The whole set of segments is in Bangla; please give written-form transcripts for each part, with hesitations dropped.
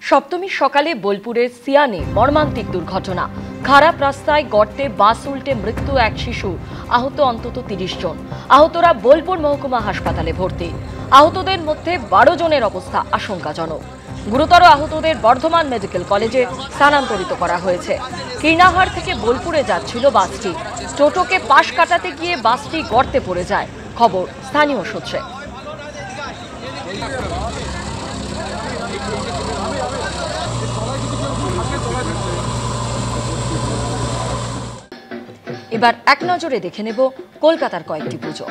সপ্তমীর সকালে বোলপুরের সিয়ানে মর্মান্তিক দুর্ঘটনা। খারাপ রাস্তায় গর্তে বাস উল্টে মৃত্যু এক শিশু, আহত অন্তত ৩০ জন। আহতরা বোলপুর মহকুমা হাসপাতালে ভর্তি। আহতদের মধ্যে ১২ জনের অবস্থা আশঙ্কাজনক। গুরুতর আহতদের বর্ধমান মেডিকেল কলেজে স্থানান্তরিত করা হয়েছে। কীর্ণাহার থেকে বোলপুরে যাচ্ছিল বাসটি। টোটোকে পাশ কাটাতে গিয়ে বাসটি গর্তে পড়ে যায়, খবর স্থানীয় সূত্রে। এবার এক নজরে দেখে নেব কলকাতার কয়েকটি পুজো।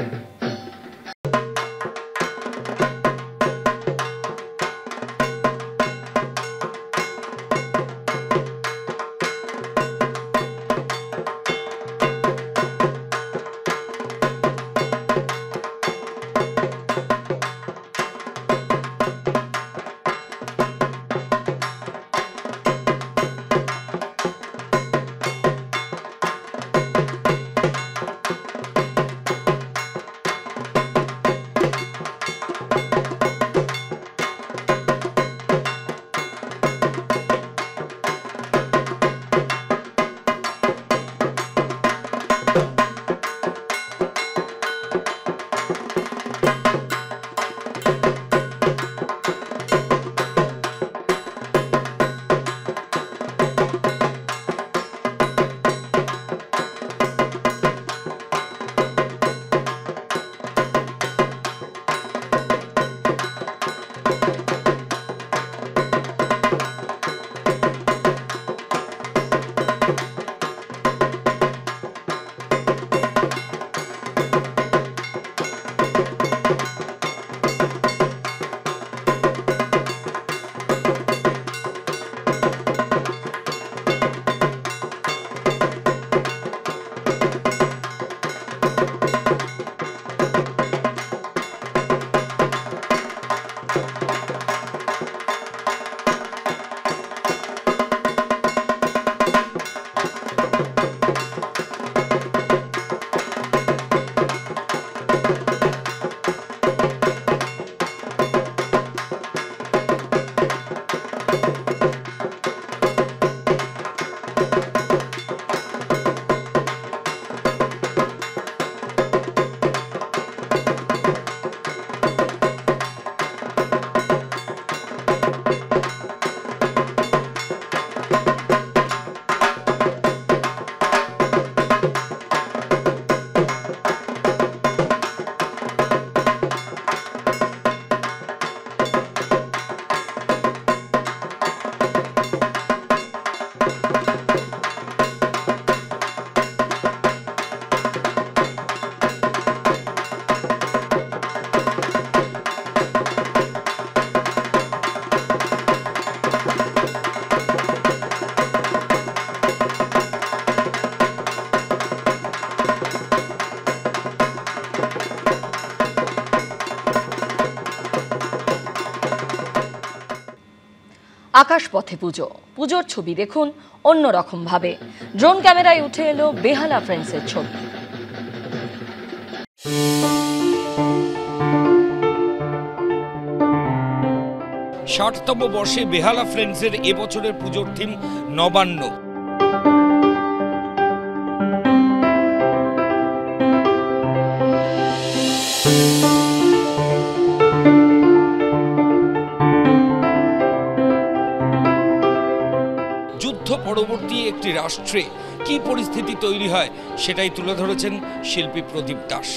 আকাশপথে পুজো। পুজোর ছবি দেখুন অন্যরকম ভাবে। ড্রোন ক্যামেরায় উঠে এলো বেহালা ফ্রেন্ডসের ছবি। ৬০তম বর্ষে বেহালা ফ্রেন্ডসের এবছরের পুজোর থিম নবান্ন। যুদ্ধ পরবর্তী একটি রাষ্ট্রে কি পরিস্থিতি তৈরি হয় সেটাই তুলে ধরেছেন শিল্পী প্রদীপ দাস।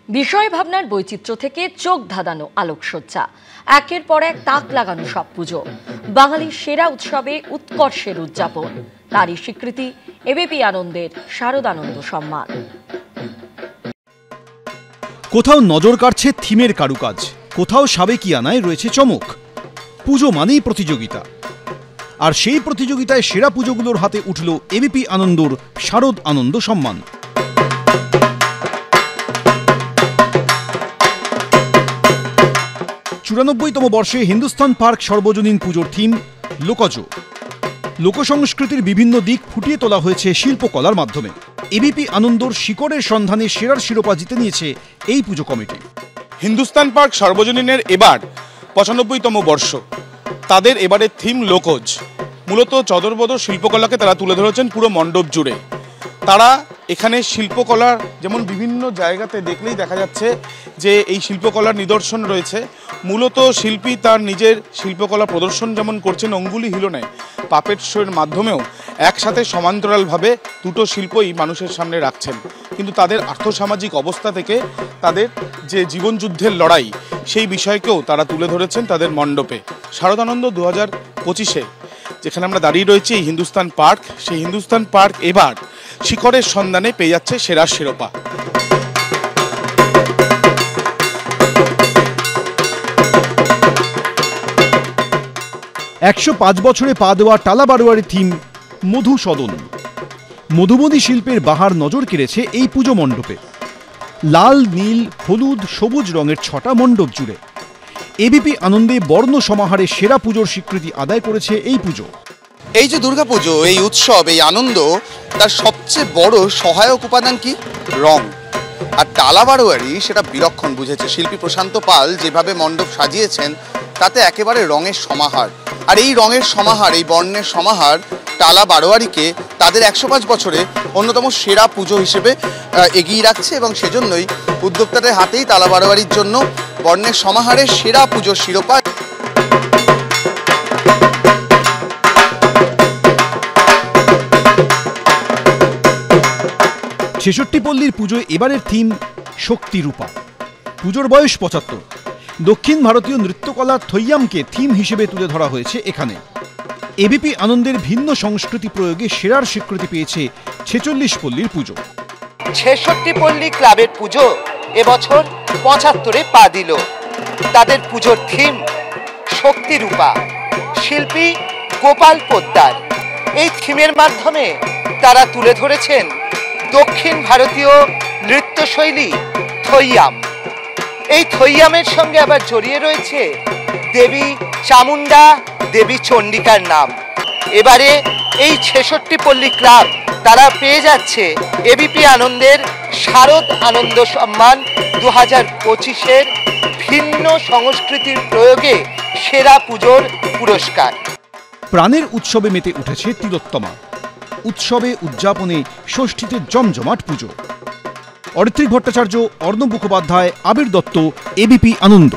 বিষয় ভাবনার বৈচিত্র্য থেকে চোখ ধাঁধানো আলোকসজ্জা, একের পর এক তাক লাগানো সব পুজো, বাঙালির সেরা উৎসবে উৎকর্ষের উদযাপন। তারই স্বীকৃতি এবিপি আনন্দের শারদানন্দ সম্মান। কোথাও নজর কাড়ছে থিমের কারুকাজ, কোথাও সাবেকিয়ানায় রয়েছে চমক। পুজো মানেই প্রতিযোগিতা, আর সেই প্রতিযোগিতায় সেরা পুজোগুলোর হাতে উঠল এবিপি আনন্দর শারদ আনন্দ সম্মান। 94তম বর্ষে হিন্দুস্তান পার্ক সর্বজনীন পুজোর থিম লোকজ। লোকসংস্কৃতির বিভিন্ন দিক ফুটিয়ে তোলা হয়েছে শিল্পকলার মাধ্যমে। এবিপি আনন্দর শিকড়ের সন্ধানে সেরার শিরোপা জিতে নিয়েছে এই পুজো কমিটি। হিন্দুস্তান পার্ক সর্বজনীনের এবার 95তম বর্ষ। তাদের এবারের থিম লোকজ। মূলত চদরবদর শিল্পকলাকে তারা তুলে ধরেছেন পুরো মণ্ডপ জুড়ে। তারা এখানে শিল্পকলার যেমন বিভিন্ন জায়গাতে দেখলেই দেখা যাচ্ছে যে এই শিল্পকলার নিদর্শন রয়েছে। মূলত শিল্পী তার নিজের শিল্পকলা প্রদর্শন যেমন করছেন অঙ্গুলি হিলনে, পাপেট শোয়ের মাধ্যমেও একসাথে সমান্তরালভাবে দুটো শিল্পই মানুষের সামনে রাখছেন। কিন্তু তাদের আর্থসামাজিক অবস্থা থেকে তাদের যে জীবনযুদ্ধের লড়াই সেই বিষয়কেও তারা তুলে ধরেছেন তাদের মণ্ডপে। শারদানন্দ 2025-এ যেখানে আমরা দাঁড়িয়ে রয়েছি এই হিন্দুস্তান পার্ক, সেই হিন্দুস্তান পার্ক এবার শিকড়ের সন্ধানে পেয়ে যাচ্ছে সেরার শিরোপা। একশো 5 বছরে পা দেওয়া টালা বারোয়ারি থিম মধুসদন। মধুবনী শিল্পের বাহার নজর কেড়েছে এই পুজো মণ্ডপে। লাল, নীল, হলুদ, সবুজ রঙের 6টা মণ্ডপ জুড়ে এবিপি আনন্দে বর্ণ সমাহারে সেরা পুজোর স্বীকৃতি আদায় করেছে এই পুজো। এই যে দুর্গাপুজো, এই উৎসব, এই আনন্দ, তার সবচেয়ে বড় সহায়ক উপাদান কি? রং। আর টালা বারোয়ারি সেটা বিলক্ষণ বুঝেছে। শিল্পী প্রশান্ত পাল যেভাবে মণ্ডপ সাজিয়েছেন তাতে একেবারে রঙের সমাহার। আর এই রঙের সমাহার, এই বর্ণের সমাহার টালা বারোয়ারিকে তাদের 105 বছরে অন্যতম সেরা পুজো হিসেবে এগিয়ে রাখছে, এবং সেজন্যই উদ্যোক্তাদের হাতেই টালা বারোয়ারির জন্য বর্ণের সমাহারের সেরা পুজোর শিরোপা। ছেষট্টি পল্লীর পুজোয় এবারের থিম শক্তিরূপা। পুজোর বয়স 75। দক্ষিণ ভারতীয় নৃত্যকলা থৈয়ামকে থিম হিসেবে তুলে ধরা হয়েছে এখানে। এবিপি আনন্দের ভিন্ন সংস্কৃতি প্রয়োগে সেরার স্বীকৃতি পেয়েছে 46 পল্লীর পুজো। 66 পল্লী ক্লাবের পুজো এবছর 75-এ পা দিল। তাদের পুজোর থিম শক্তিরূপা। শিল্পী গোপাল পোদ্দার। এই থিমের মাধ্যমে তারা তুলে ধরেছেন দক্ষিণ ভারতীয় নৃত্যশৈলী থৈয়াম। এই থৈয়ামের সঙ্গে আবার জড়িয়ে রয়েছে দেবী চামুন্ডা, দেবী চণ্ডিকার নাম। এবারে এই 66 পল্লী ক্লাব তারা পেয়ে যাচ্ছে এবিপি আনন্দের শারদ আনন্দ সম্মান 2025-এর ভিন্ন সংস্কৃতির প্রয়োগে সেরা পুজোর পুরস্কার। প্রাণের উৎসবে মেতে উঠেছে তিলোত্তমা। উৎসবে উদযাপনে ষষ্ঠীতে জমজমাট পুজো। অরিত্রিক ভট্টাচার্য, অর্ণব মুখোপাধ্যায়, আবির দত্ত, এবিপি আনন্দ।